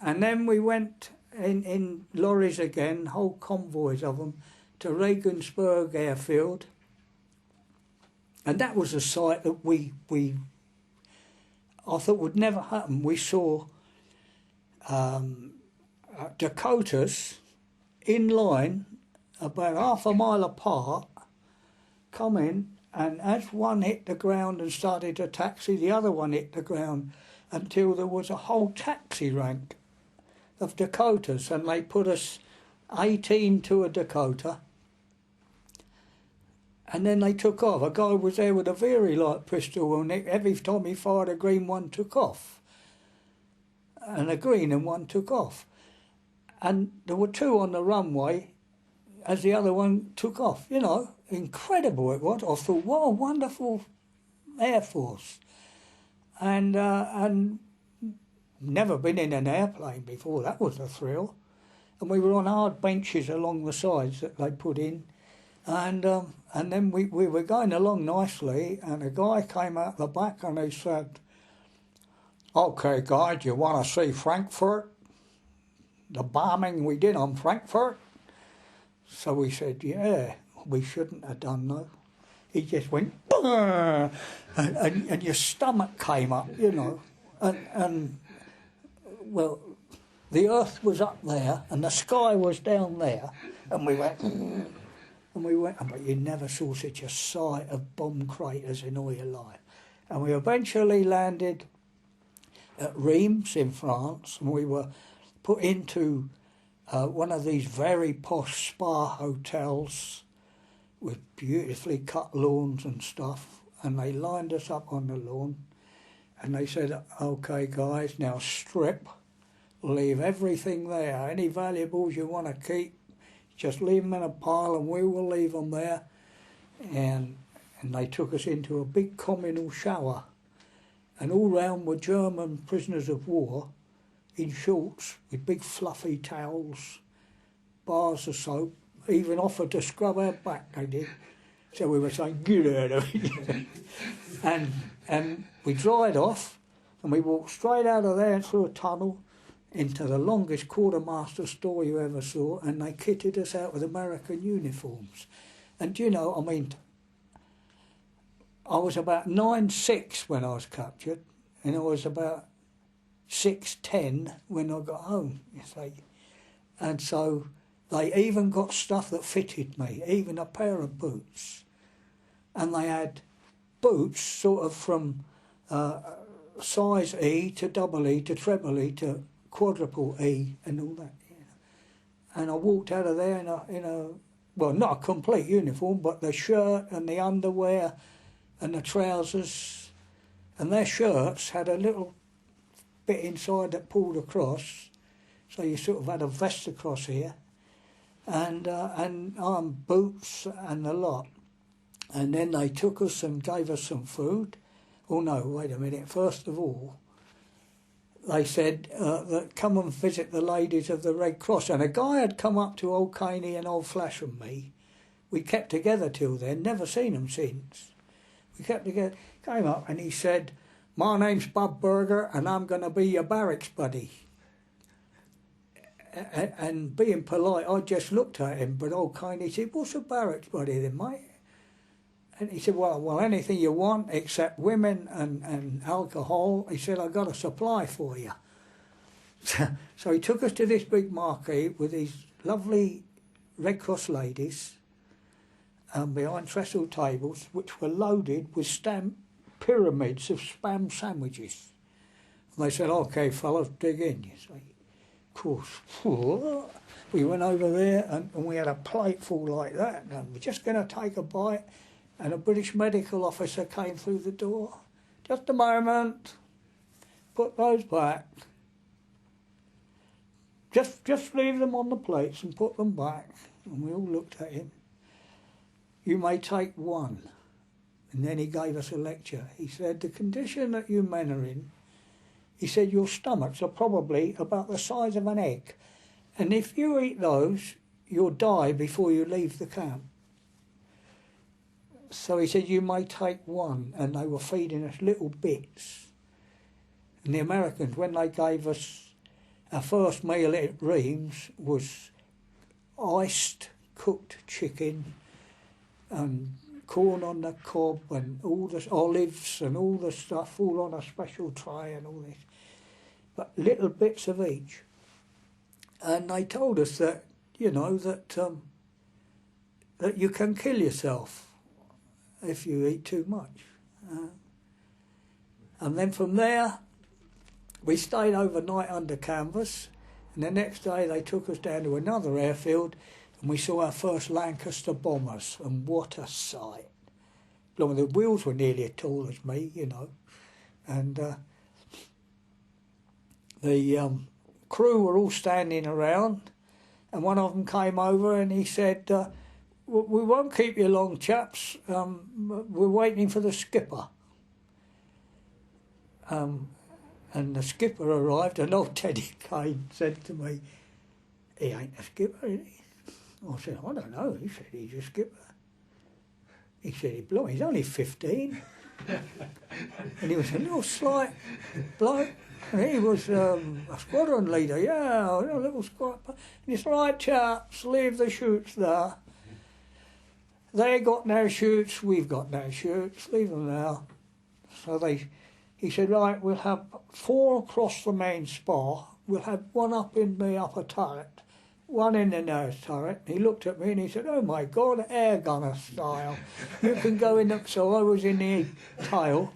And then we went in lorries again, whole convoys of them, to Regensburg airfield. And that was a sight that I thought would never happen. We saw Dakotas in line about half a mile apart come in, and as one hit the ground and started to taxi, the other one hit the ground until there was a whole taxi rank of Dakotas, and they put us 18 to a Dakota, and then they took off. A guy was there with a very light pistol, and every time he fired a green, one took off, and a green and one took off. And there were two on the runway as the other one took off. You know, incredible it was. I thought, what a wonderful Air Force. And never been in an airplane before. That was a thrill. And we were on hard benches along the sides that they put in. And then we were going along nicely, and a guy came out the back and he said, "Okay, guys, you want to see Frankfurt? The bombing we did on Frankfurt?" So we said, "Yeah, we shouldn't have done though." He just went, and your stomach came up, you know. And well, the earth was up there and the sky was down there, and we went, but you never saw such a sight of bomb craters in all your life. And we eventually landed at Reeves in France, and we were put into one of these very posh spa hotels with beautifully cut lawns and stuff, and they lined us up on the lawn, and they said, "Okay, guys, now strip, leave everything there. Any valuables you want to keep, just leave them in a pile and we will leave them there." And they took us into a big communal shower, and all round were German prisoners of war in shorts with big fluffy towels, bars of soap, even offered to scrub our back, they did. So we were saying, "Get out of here." And we dried off, and we walked straight out of there through a tunnel into the longest quartermaster store you ever saw, and they kitted us out with American uniforms. And you know, I mean, I was about 9'6" when I was captured, and I was about 6'10" when I got home, you see. And so they even got stuff that fitted me, even a pair of boots. And they had boots sort of from size E to double E to treble E to quadruple E and all that. You know. And I walked out of there in a well, not a complete uniform, but the shirt and the underwear and the trousers. And their shirts had a little bit inside that pulled across, so you sort of had a vest across here, and boots and the lot. And then they took us and gave us some food. Oh no, wait a minute. First of all, they said that come and visit the ladies of the Red Cross. And a guy had come up to old Caney and old Flash and me. We kept together till then, never seen them since. We kept together, came up and he said, "My name's Bob Berger and I'm going to be your barracks buddy." And being polite, I just looked at him, but old Caney said, "What's a barracks buddy then, mate?" And he said, well, anything you want except women and alcohol. He said, "I've got a supply for you." So he took us to this big marquee with these lovely Red Cross ladies behind trestle tables, which were loaded with stamped pyramids of spam sandwiches. And they said, "Okay, fellas, dig in," you see. Of course, we went over there and we had a plate full like that, and we're just going to take a bite. And a British medical officer came through the door. "Just a moment. Put those back. Just leave them on the plates and put them back." And we all looked at him. "You may take one." And then he gave us a lecture. He said, "The condition that you men are in," he said, "your stomachs are probably about the size of an egg. And if you eat those, you'll die before you leave the camp." So he said, "You may take one." And they were feeding us little bits. And the Americans, when they gave us our first meal at Reeves was iced cooked chicken and corn on the cob and all the olives and all the stuff all on a special tray and all this, but little bits of each. And they told us that, you know, that you can kill yourself if you eat too much. And then from there, we stayed overnight under canvas, and the next day they took us down to another airfield, and we saw our first Lancaster bombers, and what a sight. Well, the wheels were nearly as tall as me, you know, and the crew were all standing around, and one of them came over and he said, we won't keep you long, chaps, we're waiting for the skipper. And the skipper arrived, and old Teddy Kane said to me, he ain't a skipper, is he? I said, I don't know. He said, he's a skipper. He said, he's only 15. And he was a little slight bloke. And he was a squadron leader, yeah, a little squad. And he said, right, chaps, leave the chutes there. They got no chutes, we've got no chutes, leave them there. So he said, right, we'll have 4 across the main spar. We'll have 1 up in the upper turret, 1 in the nose turret. He looked at me and he said, oh my God, air gunner style. You can go in the... So I was in the tail,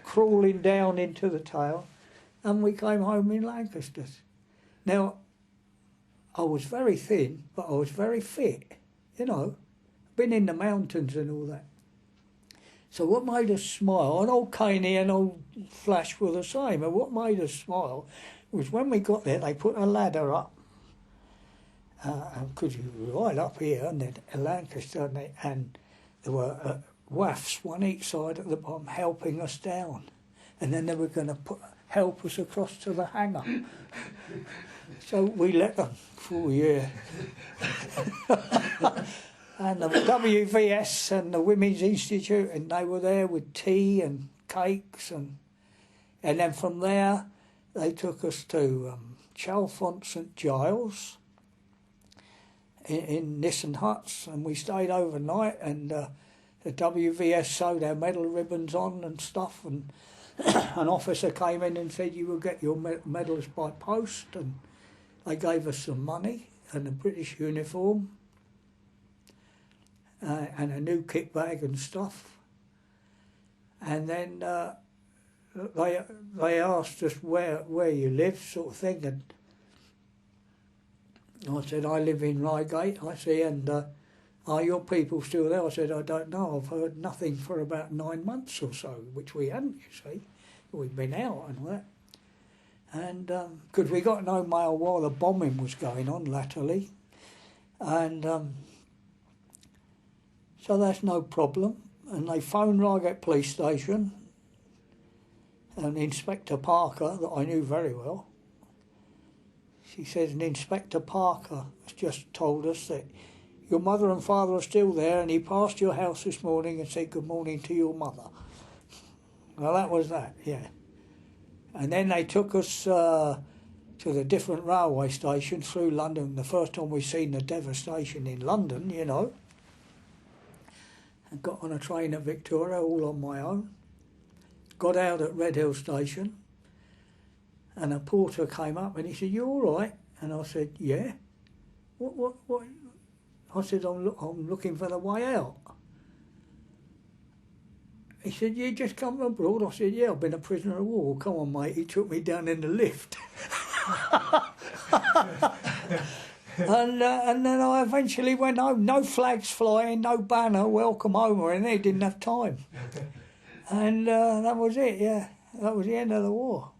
crawling down into the tail, and we came home in Lancasters. Now, I was very thin, but I was very fit, you know. Been in the mountains and all that. So what made us smile, and old Caney and old Flash were the same, and what made us smile was when we got there, they put a ladder up, because you were right up here, and then Lancaster, and there were WAFs, one each side at the bottom, helping us down. And then they were going to help us across to the hangar. So we let them for a year. And the WVS and the Women's Institute, and they were there with tea and cakes, and then from there they took us to Chalfont St Giles in Nissen huts, and we stayed overnight, and the WVS sewed our medal ribbons on and stuff, and an officer came in and said you will get your medals by post, and they gave us some money and a British uniform. And a new kit bag and stuff, and then they asked us where you live, sort of thing, and I said I live in Reigate. I said, and are your people still there? I said I don't know. I've heard nothing for about 9 months or so, which we hadn't. You see, we'd been out and all that, and because we got no mail while the bombing was going on latterly, and. So that's no problem. And they phoned Reigate Police Station, and Inspector Parker, that I knew very well, she says, and Inspector Parker has just told us that your mother and father are still there, and he passed your house this morning and said good morning to your mother. Well, that was that, yeah. And then they took us to the different railway stations through London. The first time we seen the devastation in London, you know. And got on a train at Victoria, all on my own. Got out at Red Hill Station, and a porter came up and he said, "You all right?" And I said, "Yeah." What? I said, I'm looking for the way out. He said, "You just come from abroad?" I said, "Yeah, I've been a prisoner of war." "Come on, mate." He took me down in the lift. And then I eventually went home. No flags flying, no banner, welcome home or anything. Didn't have time. And that was it, yeah. That was the end of the war.